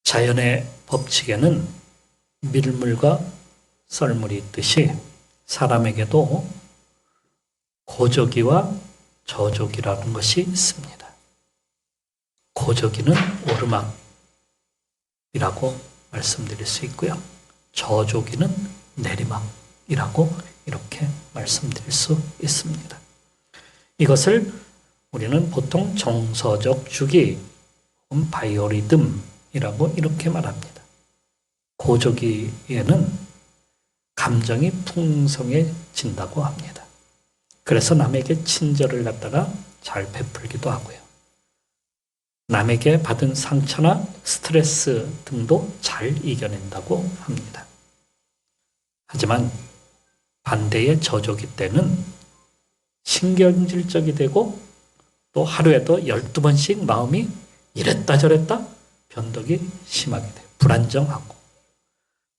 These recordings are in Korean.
자연의 법칙에는 밀물과 썰물이 있듯이 사람에게도 고조기와 저조기라는 것이 있습니다. 고조기는 오르막이라고 말씀드릴 수 있고요. 저조기는 내리막이라고 이렇게 말씀드릴 수 있습니다. 이것을 우리는 보통 정서적 주기, 바이오리듬이라고 이렇게 말합니다. 고조기에는 감정이 풍성해진다고 합니다. 그래서 남에게 친절을 갖다가 잘 베풀기도 하고요. 남에게 받은 상처나 스트레스 등도 잘 이겨낸다고 합니다. 하지만 반대의 저조기 때는 신경질적이 되고 또 하루에도 12번씩 마음이 이랬다 저랬다 변덕이 심하게 돼요. 불안정하고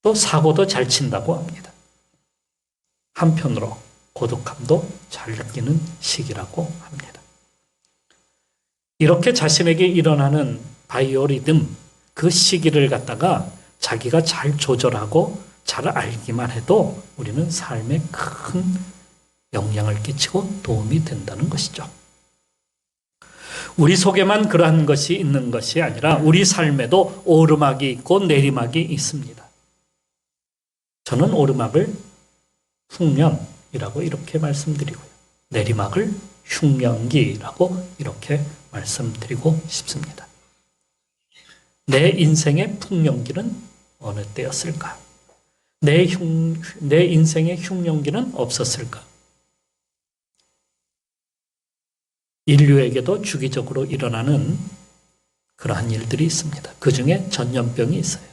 또 사고도 잘 친다고 합니다. 한편으로 고독함도 잘 느끼는 시기라고 합니다. 이렇게 자신에게 일어나는 바이오리듬, 그 시기를 갖다가 자기가 잘 조절하고 잘 알기만 해도 우리는 삶에 큰 영향을 끼치고 도움이 된다는 것이죠. 우리 속에만 그러한 것이 있는 것이 아니라 우리 삶에도 오르막이 있고 내리막이 있습니다. 저는 오르막을 풍년이라고 이렇게 말씀드리고요. 내리막을 흉년기라고 이렇게 말씀드리고 싶습니다. 내 인생의 풍년기는 어느 때였을까? 내 인생의 흉년기는 없었을까? 인류에게도 주기적으로 일어나는 그러한 일들이 있습니다. 그 중에 전염병이 있어요.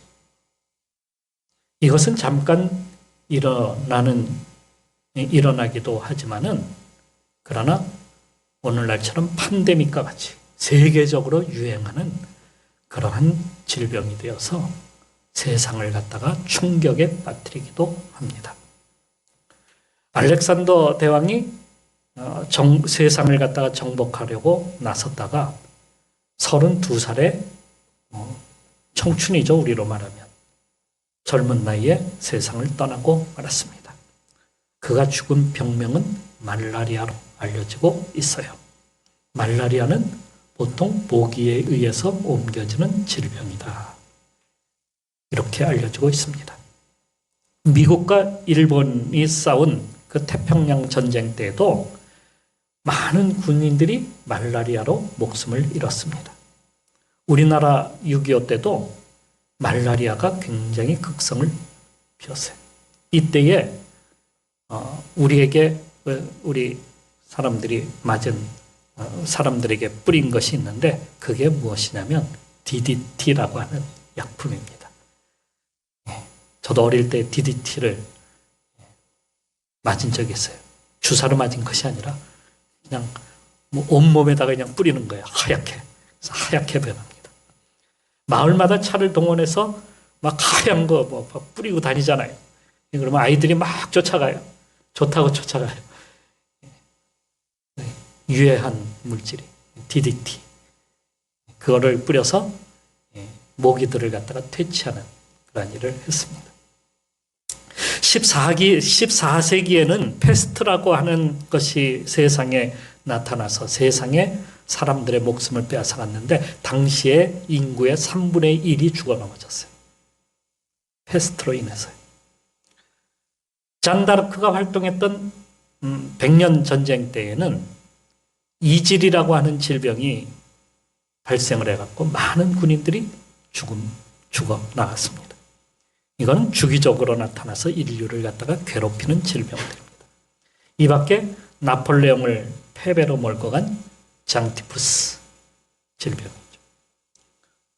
이것은 잠깐 일어나기도 하지만은 그러나 오늘날처럼 팬데믹과 같이 세계적으로 유행하는 그러한 질병이 되어서 세상을 갖다가 충격에 빠뜨리기도 합니다. 알렉산더 대왕이 세상을 갖다가 정복하려고 나섰다가 32살에 청춘이죠, 우리로 말하면. 젊은 나이에 세상을 떠나고 말았습니다. 그가 죽은 병명은 말라리아로 알려지고 있어요. 말라리아는 보통 모기에 의해서 옮겨지는 질병이다. 이렇게 알려지고 있습니다. 미국과 일본이 싸운 그 태평양 전쟁 때에도 많은 군인들이 말라리아로 목숨을 잃었습니다. 우리나라 6.25 때도 말라리아가 굉장히 극성을 피웠어요. 이때에 우리 사람들이 맞은 사람들에게 뿌린 것이 있는데 그게 무엇이냐면 DDT라고 하는 약품입니다. 저도 어릴 때 DDT를 맞은 적이 있어요. 주사로 맞은 것이 아니라 그냥 온몸에다가 그냥 뿌리는 거예요. 하얗게. 그래서 하얗게 변합니다. 마을마다 차를 동원해서 막 하얀 거 뿌리고 다니잖아요. 그러면 아이들이 막 쫓아가요. 좋다고 쫓아가요. 유해한 물질이 DDT. 그거를 뿌려서 모기들을 갖다가 퇴치하는 그런 일을 했습니다. 14세기에는 패스트라고 하는 것이 세상에 나타나서 세상에 사람들의 목숨을 빼앗아갔는데 당시에 인구의 3분의 1이 죽어 넘어졌어요. 패스트로 인해서요. 잔다르크가 활동했던 100년 전쟁 때에는 이질이라고 하는 질병이 발생을 해갖고 많은 군인들이 죽어 나갔습니다. 이건 주기적으로 나타나서 인류를 갖다가 괴롭히는 질병들입니다. 이 밖에 나폴레옹을 패배로 몰고 간 장티푸스 질병이죠.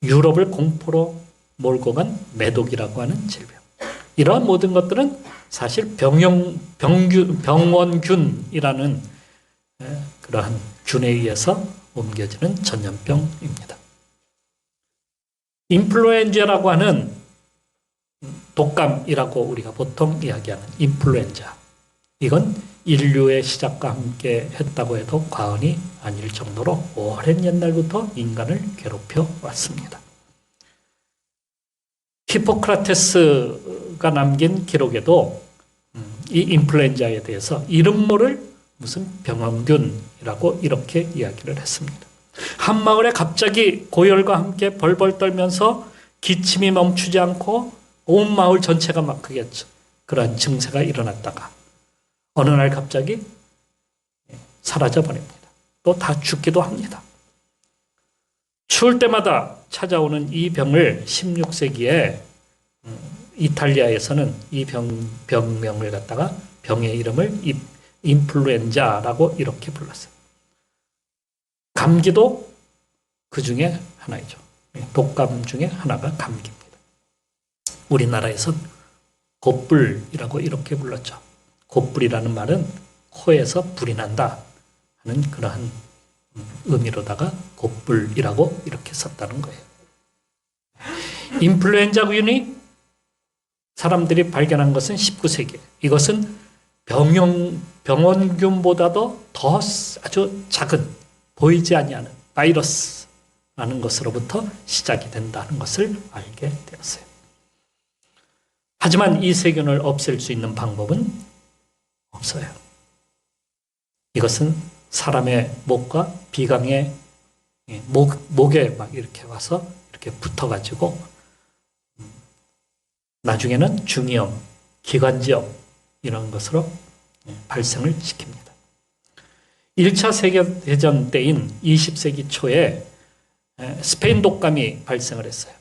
유럽을 공포로 몰고 간 매독이라고 하는 질병. 이러한 모든 것들은 사실 병원균이라는 그러한 균에 의해서 옮겨지는 전염병입니다. 인플루엔자라고 하는 독감이라고 우리가 보통 이야기하는 인플루엔자. 이건 인류의 시작과 함께 했다고 해도 과언이 아닐 정도로 오랜 옛날부터 인간을 괴롭혀 왔습니다. 히포크라테스가 남긴 기록에도 이 인플루엔자에 대해서 이름 모를 무슨 병원균이라고 이렇게 이야기를 했습니다. 한 마을에 갑자기 고열과 함께 벌벌 떨면서 기침이 멈추지 않고 온 마을 전체가 막 그러한 증세가 일어났다가 어느 날 갑자기 사라져 버립니다. 또 다 죽기도 합니다. 추울 때마다 찾아오는 이 병을 16세기에 이탈리아에서는 이 병명을 갖다가 병의 이름을 인플루엔자라고 이렇게 불렀어요. 감기도 그 중에 하나이죠. 독감 중에 하나가 감기입니다. 우리나라에선 곱불이라고 이렇게 불렀죠. 곱불이라는 말은 코에서 불이 난다 하는 그러한 의미로다가 곱불이라고 이렇게 썼다는 거예요. 인플루엔자균이 사람들이 발견한 것은 19세기. 이것은 병원균보다도 더 아주 작은 보이지 아니하는 바이러스라는 것으로부터 시작이 된다는 것을 알게 되었어요. 하지만 이 세균을 없앨 수 있는 방법은 없어요. 이것은 사람의 목과 비강의 목에 막 이렇게 와서 이렇게 붙어가지고 나중에는 중이염, 기관지염 이런 것으로 발생을 시킵니다. 1차 세계대전 때인 20세기 초에 스페인 독감이 발생을 했어요.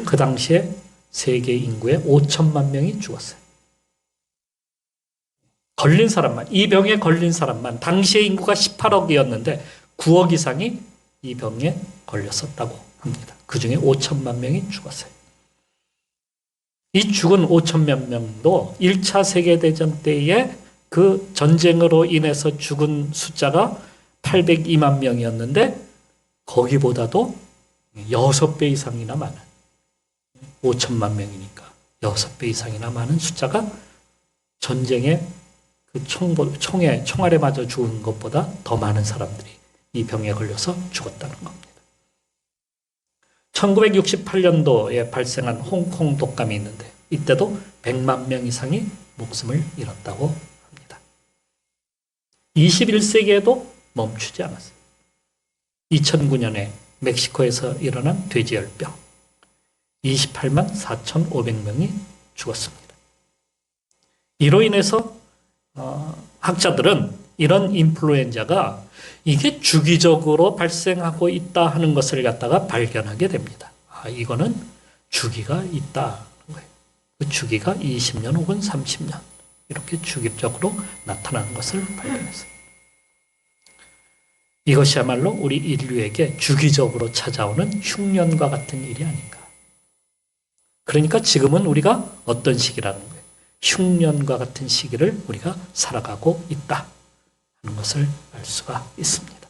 그 당시에 세계 인구의 5천만 명이 죽었어요. 걸린 사람만, 이 병에 걸린 사람만 당시의 인구가 18억이었는데 9억 이상이 이 병에 걸렸었다고 합니다. 그 중에 5천만 명이 죽었어요. 이 죽은 5천만 명도 1차 세계대전 때에 그 전쟁으로 인해서 죽은 숫자가 802만 명이었는데 거기보다도 6배 이상이나 많은 5천만 명이니까 6배 이상이나 많은 숫자가 전쟁에 그 총알에 맞아 죽은 것보다 더 많은 사람들이 이 병에 걸려서 죽었다는 겁니다. 1968년도에 발생한 홍콩 독감이 있는데 이때도 100만 명 이상이 목숨을 잃었다고 합니다. 21세기에도 멈추지 않았어요. 2009년에 멕시코에서 일어난 돼지열병 28만 4,500명이 죽었습니다. 이로 인해서 학자들은 이런 인플루엔자가 이게 주기적으로 발생하고 있다 하는 것을 갖다가 발견하게 됩니다. 이거는 주기가 있다는 거예요. 그 주기가 20년 혹은 30년 이렇게 주기적으로 나타나는 것을 발견했어요. 이것이야말로 우리 인류에게 주기적으로 찾아오는 흉년과 같은 일이 아닌가. 그러니까 지금은 우리가 어떤 시기라는 거예요. 흉년과 같은 시기를 우리가 살아가고 있다 하는 것을 알 수가 있습니다.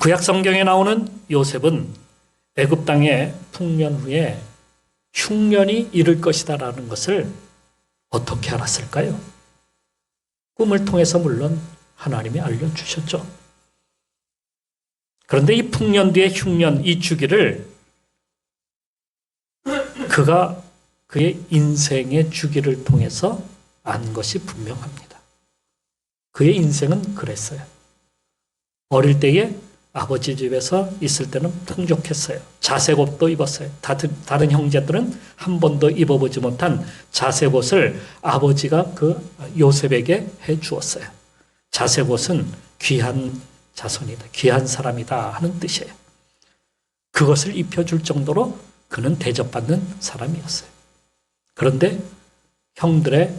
구약 성경에 나오는 요셉은 애굽 땅의 풍년 후에 흉년이 이를 것이다라는 것을 어떻게 알았을까요? 꿈을 통해서 물론 하나님이 알려주셨죠. 그런데 이 풍년 뒤의 흉년, 이 주기를 그가 그의 인생의 주기를 통해서 안 것이 분명합니다. 그의 인생은 그랬어요. 어릴 때에 아버지 집에서 있을 때는 풍족했어요. 자색 옷도 입었어요. 다른 형제들은 한 번도 입어보지 못한 자색 옷을 아버지가 그 요셉에게 해 주었어요. 자색 옷은 귀한 자손이다, 귀한 사람이다 하는 뜻이에요. 그것을 입혀줄 정도로 그는 대접받는 사람이었어요. 그런데 형들의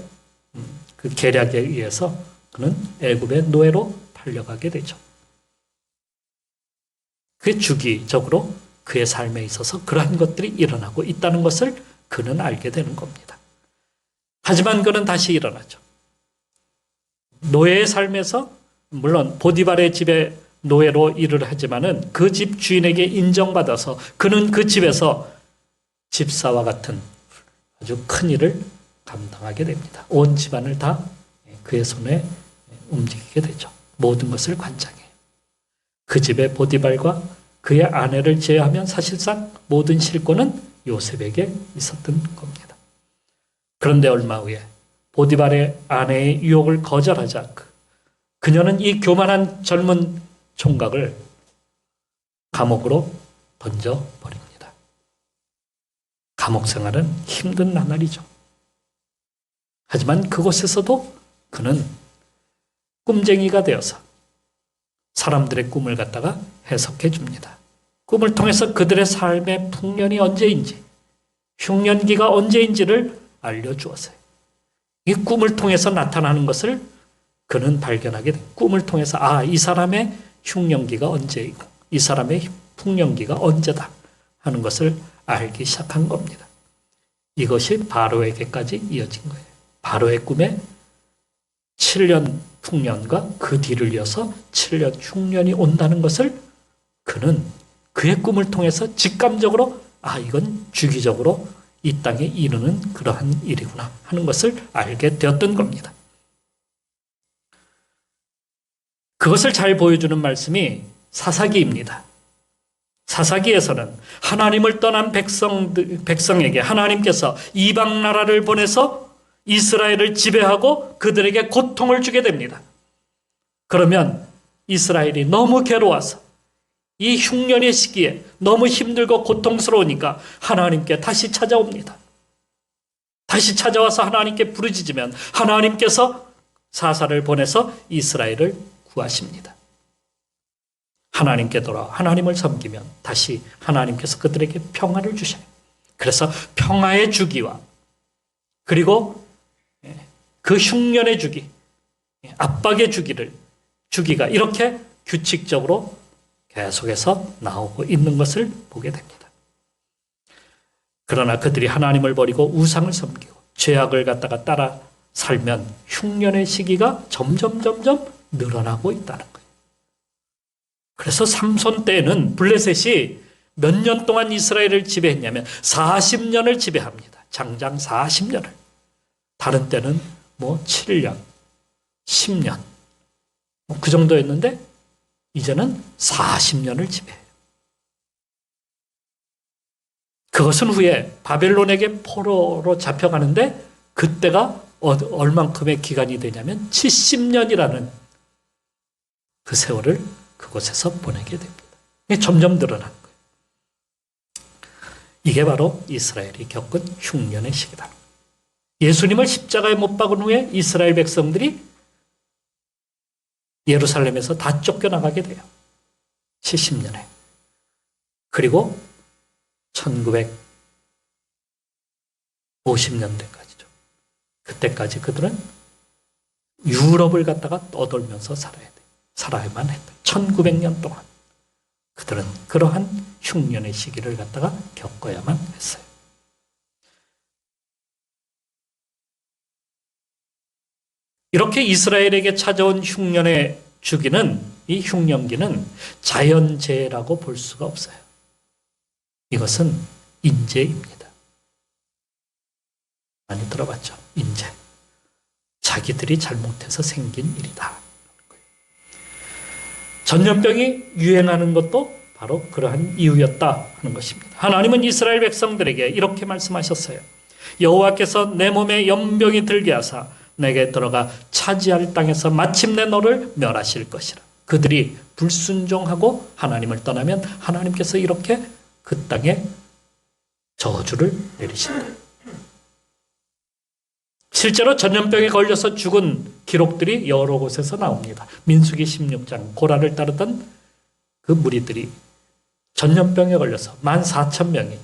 그 계략에 의해서 그는 애굽의 노예로 팔려가게 되죠. 그게 주기적으로 그의 삶에 있어서 그러한 것들이 일어나고 있다는 것을 그는 알게 되는 겁니다. 하지만 그는 다시 일어나죠. 노예의 삶에서 물론 보디발의 집에 노예로 일을 하지만은 그 집 주인에게 인정받아서 그는 그 집에서 집사와 같은 아주 큰 일을 감당하게 됩니다. 온 집안을 다 그의 손에 움직이게 되죠. 모든 것을 관장해요. 그 집의 보디발과 그의 아내를 제외하면 사실상 모든 실권은 요셉에게 있었던 겁니다. 그런데 얼마 후에 보디발의 아내의 유혹을 거절하자 그녀는 이 교만한 젊은 총각을 감옥으로 던져버립니다. 감옥 생활은 힘든 나날이죠. 하지만 그곳에서도 그는 꿈쟁이가 되어서 사람들의 꿈을 갖다가 해석해 줍니다. 꿈을 통해서 그들의 삶의 풍년이 언제인지, 흉년기가 언제인지를 알려주었어요. 이 꿈을 통해서 나타나는 것을 그는 발견하게 돼. 꿈을 통해서 이 사람의 흉년기가 언제이고 이 사람의 풍년기가 언제다 하는 것을 알기 시작한 겁니다. 이것이 바로에게까지 이어진 거예요. 바로의 꿈에 7년 풍년과 그 뒤를 이어서 7년 흉년이 온다는 것을 그는 그의 꿈을 통해서 직감적으로 이건 주기적으로 이 땅에 이르는 그러한 일이구나 하는 것을 알게 되었던 겁니다. 그것을 잘 보여주는 말씀이 사사기입니다. 사사기에서는 하나님을 떠난 백성에게 하나님께서 이방 나라를 보내서 이스라엘을 지배하고 그들에게 고통을 주게 됩니다. 그러면 이스라엘이 너무 괴로워서 이 흉년의 시기에 너무 힘들고 고통스러우니까 하나님께 다시 찾아옵니다. 다시 찾아와서 하나님께 부르짖으면 하나님께서 사사를 보내서 이스라엘을 구하십니다. 하나님께 돌아와 하나님을 섬기면 다시 하나님께서 그들에게 평화를 주셔요. 그래서 평화의 주기와 그리고 그 흉년의 주기, 압박의 주기가 이렇게 규칙적으로 계속해서 나오고 있는 것을 보게 됩니다. 그러나 그들이 하나님을 버리고 우상을 섬기고 죄악을 갖다가 따라 살면 흉년의 시기가 점점 늘어나고 있다는 거예요. 그래서 삼손 때에는 블레셋이 몇 년 동안 이스라엘을 지배했냐면 40년을 지배합니다. 장장 40년을. 다른 때는 7년, 10년 그 정도였는데 이제는 40년을 지배해요. 그것은 후에 바벨론에게 포로로 잡혀가는데 그때가 얼만큼의 기간이 되냐면 70년이라는 그 세월을 그곳에서 보내게 됩니다. 이게 점점 늘어나는 거예요. 이게 바로 이스라엘이 겪은 흉년의 시기다. 예수님을 십자가에 못 박은 후에 이스라엘 백성들이 예루살렘에서 다 쫓겨나가게 돼요. 70년에. 그리고 1950년대까지죠. 그때까지 그들은 유럽을 갖다가 떠돌면서 살아야만 했다. 1900년 동안 그들은 그러한 흉년의 시기를 갖다가 겪어야만 했어요. 이렇게 이스라엘에게 찾아온 흉년의 주기는 이 흉년기는 자연재해라고 볼 수가 없어요. 이것은 인재입니다. 많이 들어봤죠? 인재. 자기들이 잘못해서 생긴 일이다. 전염병이 유행하는 것도 바로 그러한 이유였다 하는 것입니다. 하나님은 이스라엘 백성들에게 이렇게 말씀하셨어요. 여호와께서 내 몸에 연병이 들게 하사 내게 들어가 차지할 땅에서 마침내 너를 멸하실 것이라. 그들이 불순종하고 하나님을 떠나면 하나님께서 이렇게 그 땅에 저주를 내리신다. 실제로 전염병에 걸려서 죽은 기록들이 여러 곳에서 나옵니다. 민수기 16장 고라를 따르던 그 무리들이 전염병에 걸려서 14,000명이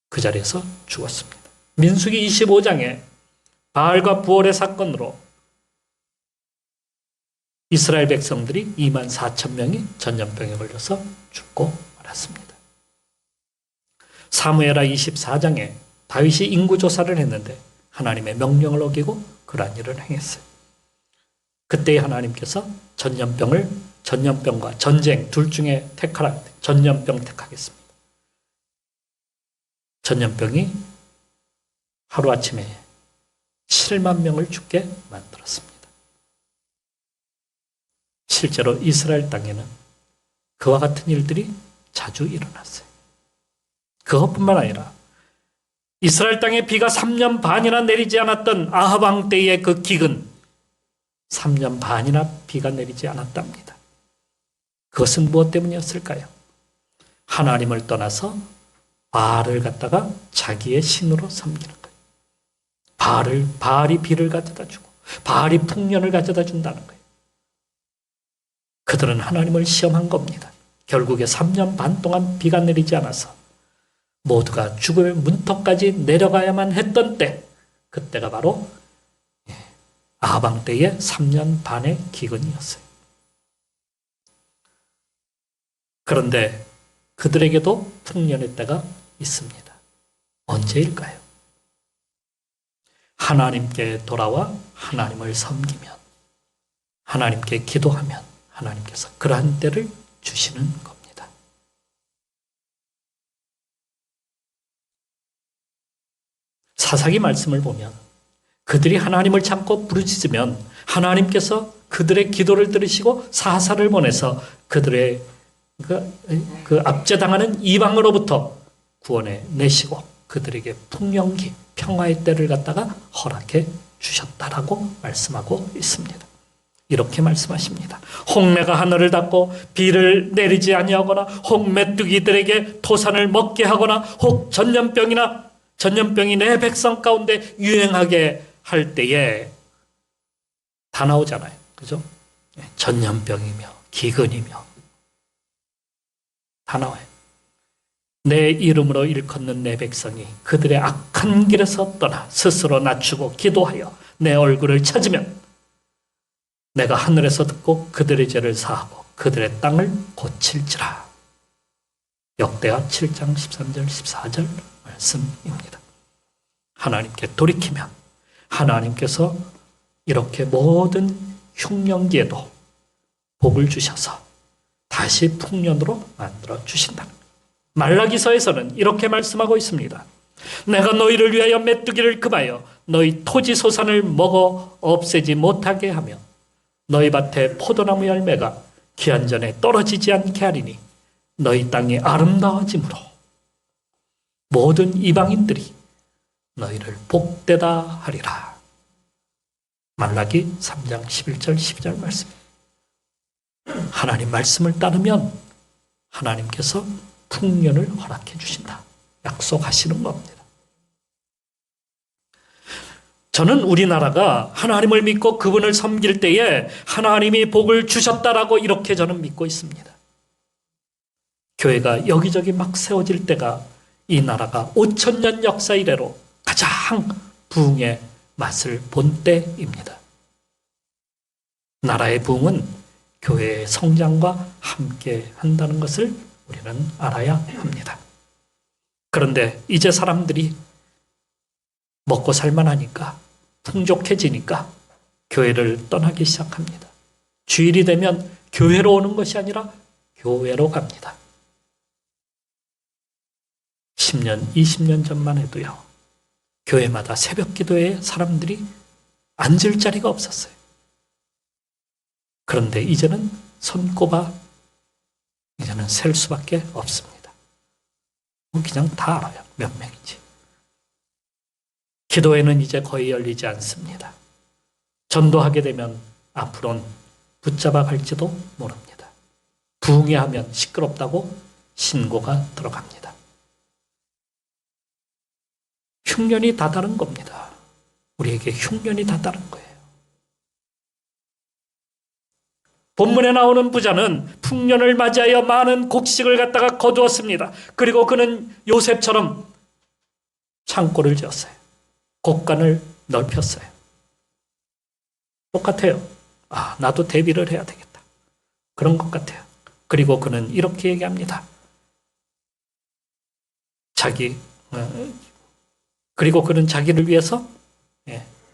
그 자리에서 죽었습니다. 민수기 25장에 바알과 부올의 사건으로 이스라엘 백성들이 24,000명이 전염병에 걸려서 죽고 말았습니다. 사무엘하 24장에 다윗이 인구조사를 했는데 하나님의 명령을 어기고 그러한 일을 행했어요. 그때 하나님께서 전염병과 전쟁 둘 중에 택하라. 전염병 택하겠습니다. 전염병이 하루아침에 7만 명을 죽게 만들었습니다. 실제로 이스라엘 땅에는 그와 같은 일들이 자주 일어났어요. 그것뿐만 아니라 이스라엘 땅에 비가 3년 반이나 내리지 않았던 아합 왕 때의 그 기근, 3년 반이나 비가 내리지 않았답니다. 그것은 무엇 때문이었을까요? 하나님을 떠나서 바알을 갖다가 자기의 신으로 섬기는 거예요. 바알이 비를 가져다 주고 바알이 풍년을 가져다 준다는 거예요. 그들은 하나님을 시험한 겁니다. 결국에 3년 반 동안 비가 내리지 않아서 모두가 죽음의 문턱까지 내려가야만 했던 때, 그때가 바로 아합 왕 때의 3년 반의 기근이었어요. 그런데 그들에게도 풍년의 때가 있습니다. 언제일까요? 하나님께 돌아와 하나님을 섬기면, 하나님께 기도하면 하나님께서 그러한 때를 주시는 겁니다. 사사기 말씀을 보면 그들이 하나님을 찾고 부르짖으면 하나님께서 그들의 기도를 들으시고 사사를 보내서 그들의 그 압제당하는 이방으로부터 구원해 내시고 그들에게 풍년기, 평화의 때를 갖다가 허락해 주셨다라고 말씀하고 있습니다. 이렇게 말씀하십니다. 홍매가 하늘을 닫고 비를 내리지 아니하거나 혹 메뚜기들에게 토산을 먹게 하거나 혹 전염병이 내 백성 가운데 유행하게 할 때에 다 나오잖아요. 그죠? 전염병이며 기근이며 다 나와요. 내 이름으로 일컫는 내 백성이 그들의 악한 길에서 떠나 스스로 낮추고 기도하여 내 얼굴을 찾으면 내가 하늘에서 듣고 그들의 죄를 사하고 그들의 땅을 고칠지라. 역대하 7장 13절 14절 말씀입니다. 하나님께 돌이키면 하나님께서 이렇게 모든 흉년기에도 복을 주셔서 다시 풍년으로 만들어 주신다. 말라기서에서는 이렇게 말씀하고 있습니다. 내가 너희를 위하여 메뚜기를 금하여 너희 토지 소산을 먹어 없애지 못하게 하며 너희 밭에 포도나무 열매가 기한 전에 떨어지지 않게 하리니 너희 땅이 아름다워짐으로 모든 이방인들이 너희를 복되다 하리라. 말라기 3장 11절 12절 말씀. 하나님 말씀을 따르면 하나님께서 풍년을 허락해 주신다. 약속하시는 겁니다. 저는 우리나라가 하나님을 믿고 그분을 섬길 때에 하나님이 복을 주셨다라고 이렇게 저는 믿고 있습니다. 교회가 여기저기 막 세워질 때가 이 나라가 5,000년 역사 이래로 가장 부흥의 맛을 본 때입니다. 나라의 부흥은 교회의 성장과 함께 한다는 것을 우리는 알아야 합니다. 그런데 이제 사람들이 먹고 살만하니까 풍족해지니까 교회를 떠나기 시작합니다. 주일이 되면 교회로 오는 것이 아니라 교회로 갑니다. 10년, 20년 전만 해도요. 교회마다 새벽 기도에 사람들이 앉을 자리가 없었어요. 그런데 이제는 손꼽아 이제는 셀 수밖에 없습니다. 그냥 다 알아요. 몇 명인지. 기도회는 이제 거의 열리지 않습니다. 전도하게 되면 앞으로는 붙잡아 갈지도 모릅니다. 부흥회 하면 시끄럽다고 신고가 들어갑니다. 흉년이 다 다른 겁니다. 우리에게 흉년이 다 다른 거예요. 본문에 나오는 부자는 풍년을 맞이하여 많은 곡식을 갖다가 거두었습니다. 그리고 그는 요셉처럼 창고를 지었어요. 곡간을 넓혔어요. 똑같아요. 나도 대비를 해야 되겠다. 그런 것 같아요. 그리고 그는 이렇게 얘기합니다. 그리고 그는 자기를 위해서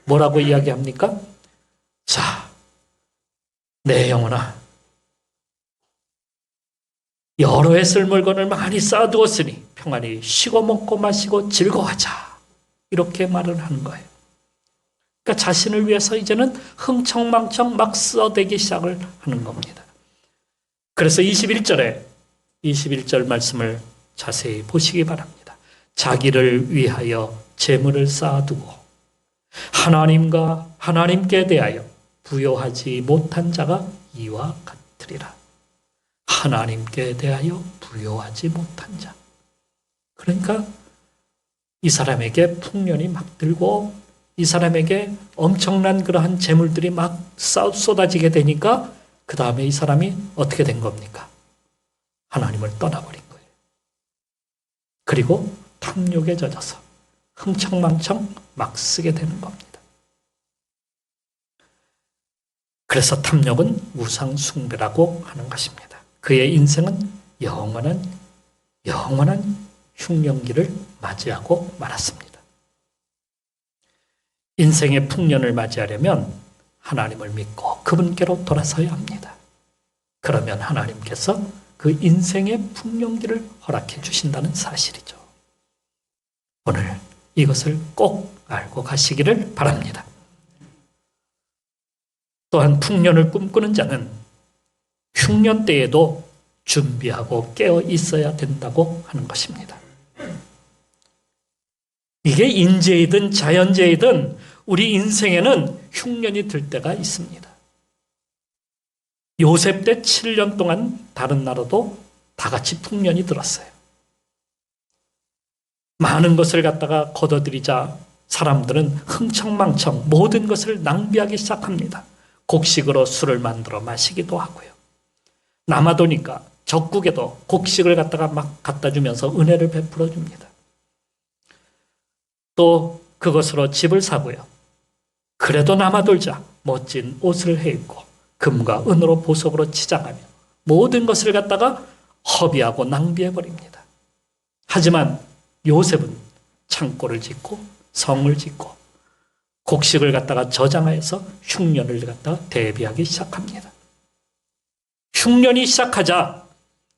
뭐라고 이야기합니까? 자, 내 영혼아, 여러 해 쓸 물건을 많이 쌓아두었으니 평안히 쉬고 먹고 마시고 즐거워하자. 이렇게 말을 하는 거예요. 그러니까 자신을 위해서 이제는 흥청망청 막 써대기 시작을 하는 겁니다. 그래서 21절 말씀을 자세히 보시기 바랍니다. 자기를 위하여 재물을 쌓아두고 하나님과 하나님께 대하여 부요하지 못한 자가 이와 같으리라. 하나님께 대하여 부요하지 못한 자. 그러니까 이 사람에게 풍년이 막 들고 이 사람에게 엄청난 그러한 재물들이 막 쏟아지게 되니까 그 다음에 이 사람이 어떻게 된 겁니까? 하나님을 떠나버린 거예요. 그리고 탐욕에 젖어서 흥청망청 막 쓰게 되는 겁니다. 그래서 탐욕은 우상 숭배라고 하는 것입니다. 그의 인생은 영원한 흉년기를 맞이하고 말았습니다. 인생의 풍년을 맞이하려면 하나님을 믿고 그분께로 돌아서야 합니다. 그러면 하나님께서 그 인생의 풍년기를 허락해 주신다는 사실이죠. 오늘 이것을 꼭 알고 가시기를 바랍니다. 또한 풍년을 꿈꾸는 자는 흉년 때에도 준비하고 깨어 있어야 된다고 하는 것입니다. 이게 인재이든 자연재이든 우리 인생에는 흉년이 들 때가 있습니다. 요셉 때 7년 동안 다른 나라도 다 같이 풍년이 들었어요. 많은 것을 갖다가 거둬들이자 사람들은 흥청망청 모든 것을 낭비하기 시작합니다. 곡식으로 술을 만들어 마시기도 하고요. 남아도니까 적국에도 곡식을 갖다가 막 갖다 주면서 은혜를 베풀어 줍니다. 또 그것으로 집을 사고요. 그래도 남아돌자 멋진 옷을 해입고 금과 은으로 보석으로 치장하며 모든 것을 갖다가 허비하고 낭비해버립니다. 하지만 요셉은 창고를 짓고 성을 짓고 곡식을 갖다가 저장하여서 흉년을 갖다가 대비하기 시작합니다. 흉년이 시작하자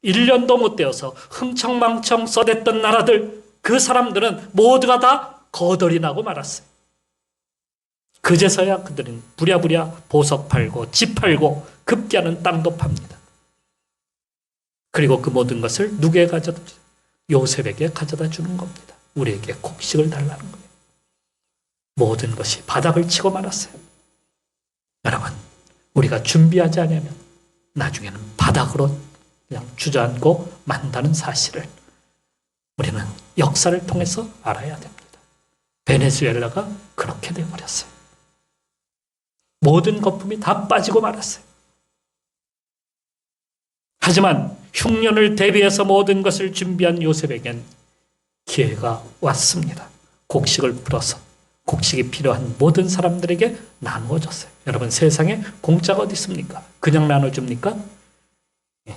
1년도 못 되어서 흥청망청 써댔던 나라들, 그 사람들은 모두가 다 거덜이 나고 말았어요. 그제서야 그들은 부랴부랴 보석 팔고 집 팔고 급기야는 땅도 팝니다. 그리고 그 모든 것을 누구에게 가져다 주죠? 요셉에게 가져다 주는 겁니다. 우리에게 곡식을 달라는 거예요. 모든 것이 바닥을 치고 말았어요. 여러분, 우리가 준비하지 않으면 나중에는 바닥으로 그냥 주저앉고 만다는 사실을 우리는 역사를 통해서 알아야 됩니다. 베네수엘라가 그렇게 되어버렸어요. 모든 거품이 다 빠지고 말았어요. 하지만 흉년을 대비해서 모든 것을 준비한 요셉에겐 기회가 왔습니다. 곡식을 풀어서 곡식이 필요한 모든 사람들에게 나누어졌어요. 여러분, 세상에 공짜가 어디 있습니까? 그냥 나눠줍니까?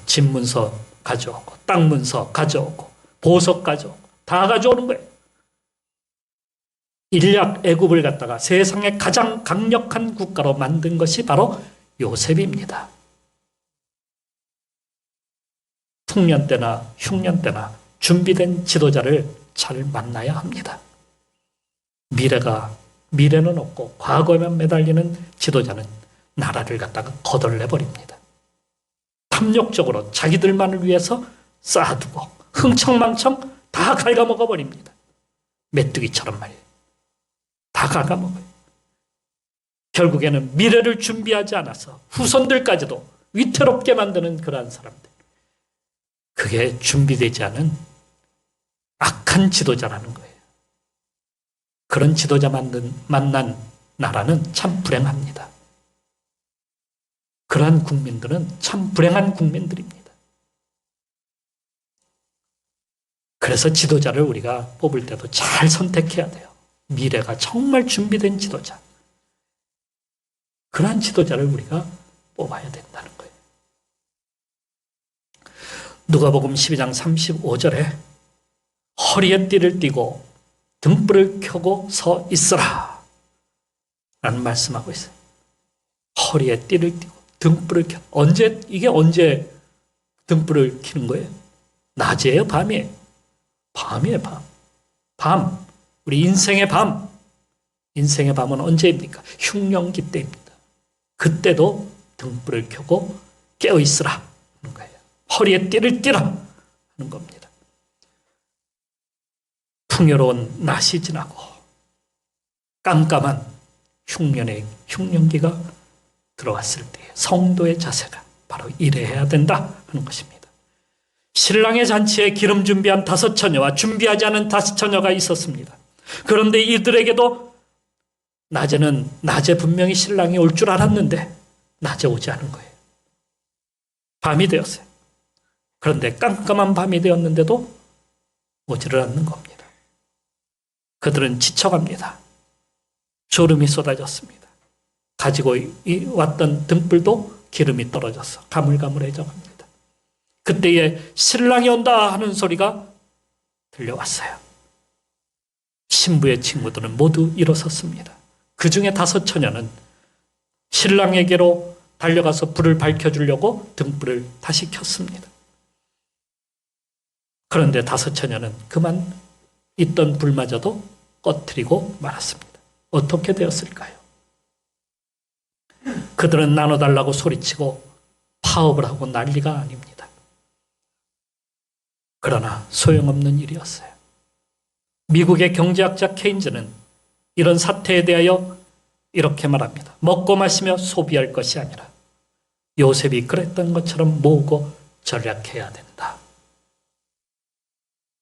집 문서 가져오고 땅 문서 가져오고 보석 가져오고 다 가져오는 거예요. 인약 애굽을 갖다가 세상의 가장 강력한 국가로 만든 것이 바로 요셉입니다. 풍년 때나 흉년 때나 준비된 지도자를 잘 만나야 합니다. 미래는 없고 과거에만 매달리는 지도자는 나라를 갖다가 거덜내버립니다. 탐욕적으로 자기들만을 위해서 쌓아두고 흥청망청 다 갉아먹어버립니다. 메뚜기처럼 말이에요. 다 갉아먹어요. 결국에는 미래를 준비하지 않아서 후손들까지도 위태롭게 만드는 그러한 사람들. 그게 준비되지 않은 악한 지도자라는 거예요. 그런 지도자 만난 나라는 참 불행합니다. 그러한 국민들은 참 불행한 국민들입니다. 그래서 지도자를 우리가 뽑을 때도 잘 선택해야 돼요. 미래가 정말 준비된 지도자. 그러한 지도자를 우리가 뽑아야 된다는 거예요. 누가복음 12장 35절에 허리에 띠를 띠고 등불을 켜고 서 있으라 라는 말씀하고 있어요. 허리에 띠를 띠고 등불을 켜. 이게 언제 등불을 켜는 거예요? 낮이에요? 밤이에요? 밤이에요, 밤. 우리 인생의 밤. 인생의 밤은 언제입니까? 흉년기 때입니다. 그때도 등불을 켜고 깨어 있으라 하는 거예요. 허리에 띠를 띠라 하는 겁니다. 풍요로운 낮이 지나고 깜깜한 흉년기가 들어왔을 때 성도의 자세가 바로 이래야 된다 하는 것입니다. 신랑의 잔치에 기름 준비한 5 처녀와 준비하지 않은 5 처녀가 있었습니다. 그런데 이들에게도 낮에 분명히 신랑이 올 줄 알았는데 낮에 오지 않은 거예요. 밤이 되었어요. 그런데 깜깜한 밤이 되었는데도 오지를 않는 겁니다. 그들은 지쳐갑니다. 졸음이 쏟아졌습니다. 가지고 왔던 등불도 기름이 떨어져서 가물가물해져 갑니다. 그때에 신랑이 온다 하는 소리가 들려왔어요. 신부의 친구들은 모두 일어섰습니다. 그 중에 5 처녀는 신랑에게로 달려가서 불을 밝혀주려고 등불을 다시 켰습니다. 그런데 5 처녀는 그만 있던 불마저도 꺼트리고 말았습니다. 어떻게 되었을까요? 그들은 나눠달라고 소리치고 파업을 하고 난리가 아닙니다. 그러나 소용없는 일이었어요. 미국의 경제학자 케인즈는 이런 사태에 대하여 이렇게 말합니다. 먹고 마시며 소비할 것이 아니라 요셉이 그랬던 것처럼 모으고 절약해야 된다.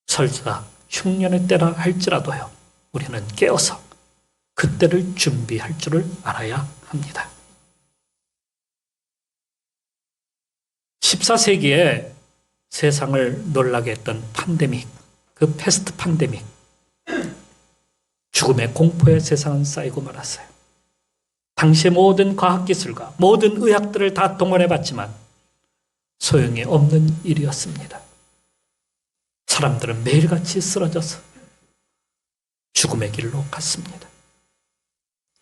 설사 흉년의 때라 할지라도요, 우리는 깨어서 그때를 준비할 줄을 알아야 합니다. 14세기에 세상을 놀라게 했던 팬데믹, 그 패스트 팬데믹, 죽음의 공포에 세상은 쌓이고 말았어요. 당시의 모든 과학기술과 모든 의학들을 다 동원해봤지만 소용이 없는 일이었습니다. 사람들은 매일같이 쓰러져서 죽음의 길로 갔습니다.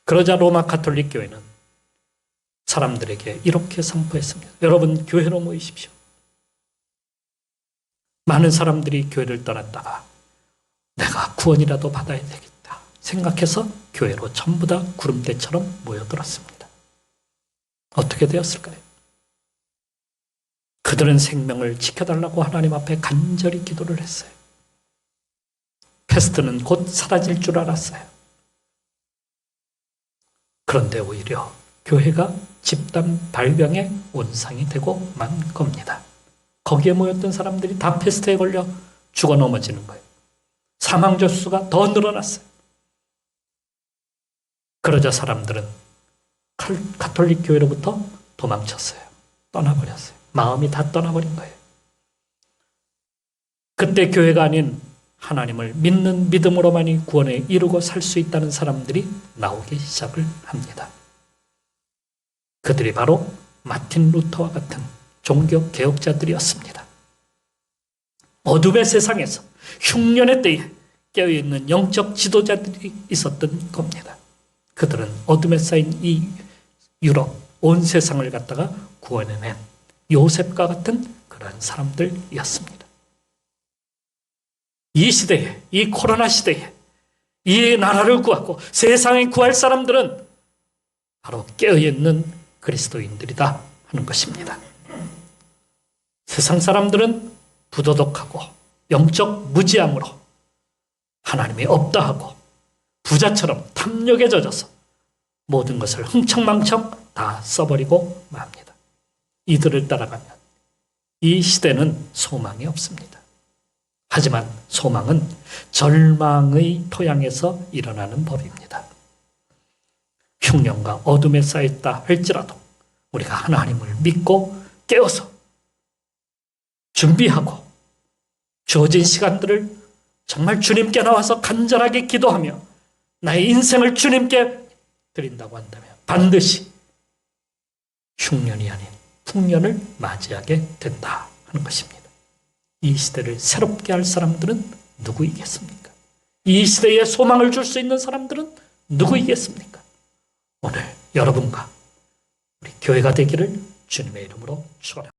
그러자 로마 가톨릭 교회는 사람들에게 이렇게 선포했습니다. 여러분, 교회로 모이십시오. 많은 사람들이 교회를 떠났다가 내가 구원이라도 받아야 되겠다 생각해서 교회로 전부 다 구름대처럼 모여들었습니다. 어떻게 되었을까요? 그들은 생명을 지켜달라고 하나님 앞에 간절히 기도를 했어요. 패스트는 곧 사라질 줄 알았어요. 그런데 오히려 교회가 집단 발병의 온상이 되고 만 겁니다. 거기에 모였던 사람들이 다 패스트에 걸려 죽어 넘어지는 거예요. 사망자 수가 더 늘어났어요. 그러자 사람들은 가톨릭 교회로부터 도망쳤어요. 떠나버렸어요. 마음이 다 떠나버린 거예요. 그때 교회가 아닌 하나님을 믿는 믿음으로만이 구원에 이루고 살 수 있다는 사람들이 나오기 시작을 합니다. 그들이 바로 마틴 루터와 같은 종교 개혁자들이었습니다. 어둠의 세상에서 흉년의 때에 깨어있는 영적 지도자들이 있었던 겁니다. 그들은 어둠에 쌓인 이 유럽 온 세상을 갖다가 구원해낸 요셉과 같은 그러한 사람들이었습니다. 이 시대에, 이 코로나 시대에 이 나라를 구하고 세상을 구할 사람들은 바로 깨어있는 그리스도인들이다 하는 것입니다. 세상 사람들은 부도덕하고 영적 무지함으로 하나님이 없다 하고 부자처럼 탐욕에 젖어서 모든 것을 흥청망청 다 써버리고 맙니다. 이들을 따라가면 이 시대는 소망이 없습니다. 하지만 소망은 절망의 토양에서 일어나는 법입니다. 흉년과 어둠에 쌓였다 할지라도 우리가 하나님을 믿고 깨어서 준비하고 주어진 시간들을 정말 주님께 나와서 간절하게 기도하며 나의 인생을 주님께 드린다고 한다면 반드시 흉년이 아닌 풍년을 맞이하게 된다 하는 것입니다. 이 시대를 새롭게 할 사람들은 누구이겠습니까? 이 시대에 소망을 줄 수 있는 사람들은 누구이겠습니까? 오늘 여러분과 우리 교회가 되기를 주님의 이름으로 축원합니다.